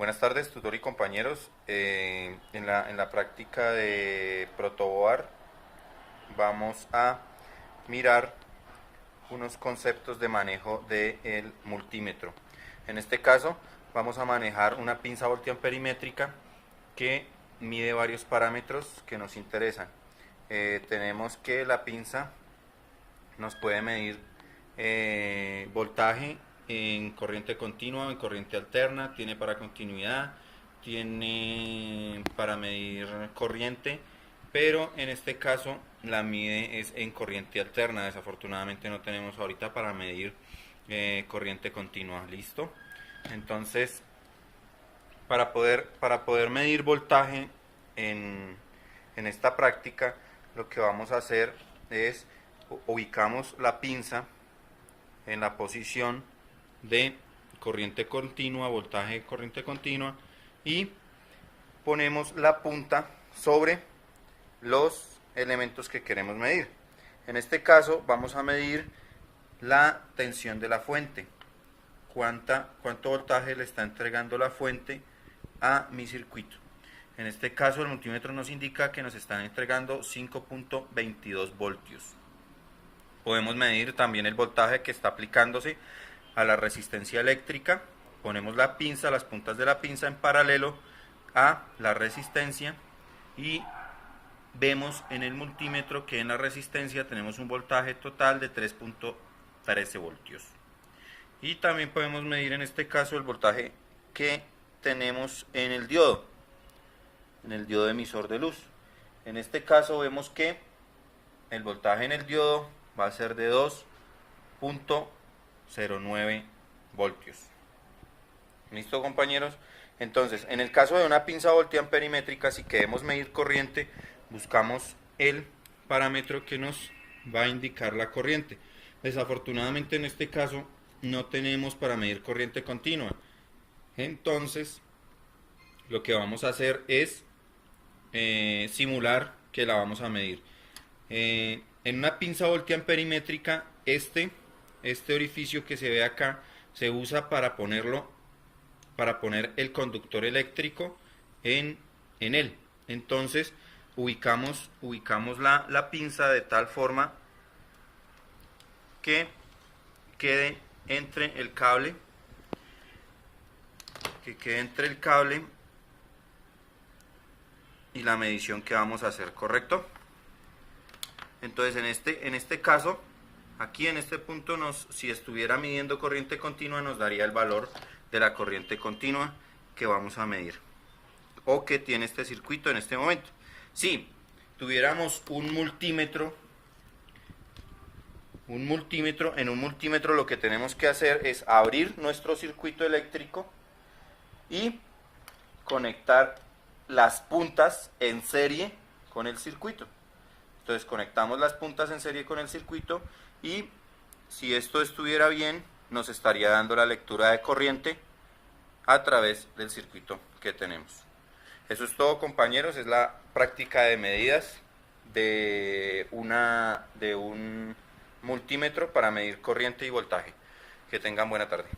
Buenas tardes, tutor y compañeros. En la práctica de protoboard vamos a mirar unos conceptos de manejo del multímetro. En este caso vamos a manejar una pinza voltiamperimétrica que mide varios parámetros que nos interesan. Tenemos que la pinza nos puede medir voltaje en corriente continua o en corriente alterna, tiene para continuidad, tiene para medir corriente, pero en este caso la mide es en corriente alterna. Desafortunadamente no tenemos ahorita para medir corriente continua. ¿Listo? Entonces, para poder medir voltaje en esta práctica, lo que vamos a hacer es ubicamos la pinza en la posición de corriente continua, voltaje de corriente continua, y ponemos la punta sobre los elementos que queremos medir. En este caso vamos a medir la tensión de la fuente, cuánto voltaje le está entregando la fuente a mi circuito. En este caso el multímetro nos indica que nos están entregando 5.22 voltios. Podemos medir también el voltaje que está aplicándose a la resistencia eléctrica. Ponemos la pinza, las puntas de la pinza en paralelo a la resistencia y vemos en el multímetro que en la resistencia tenemos un voltaje total de 3.13 voltios. Y también podemos medir en este caso el voltaje que tenemos en el diodo emisor de luz. En este caso vemos que el voltaje en el diodo va a ser de 2.09 voltios. ¿Listo, compañeros? Entonces, en el caso de una pinza voltiamperimétrica, si queremos medir corriente, buscamos el parámetro que nos va a indicar la corriente. Desafortunadamente en este caso no tenemos para medir corriente continua. Entonces, lo que vamos a hacer es simular que la vamos a medir. En una pinza voltiamperimétrica, este orificio que se ve acá se usa para poner el conductor eléctrico en él. Entonces ubicamos la pinza de tal forma que quede entre el cable y la medición que vamos a hacer, ¿correcto? Entonces en este caso, aquí en este punto, si estuviera midiendo corriente continua, nos daría el valor de la corriente continua que vamos a medir o que tiene este circuito en este momento. Si tuviéramos un multímetro, en un multímetro lo que tenemos que hacer es abrir nuestro circuito eléctrico y conectar las puntas en serie con el circuito. Entonces conectamos las puntas en serie con el circuito y si esto estuviera bien, nos estaría dando la lectura de corriente a través del circuito que tenemos. Eso es todo, compañeros. Es la práctica de medidas de un multímetro para medir corriente y voltaje. Que tengan buena tarde.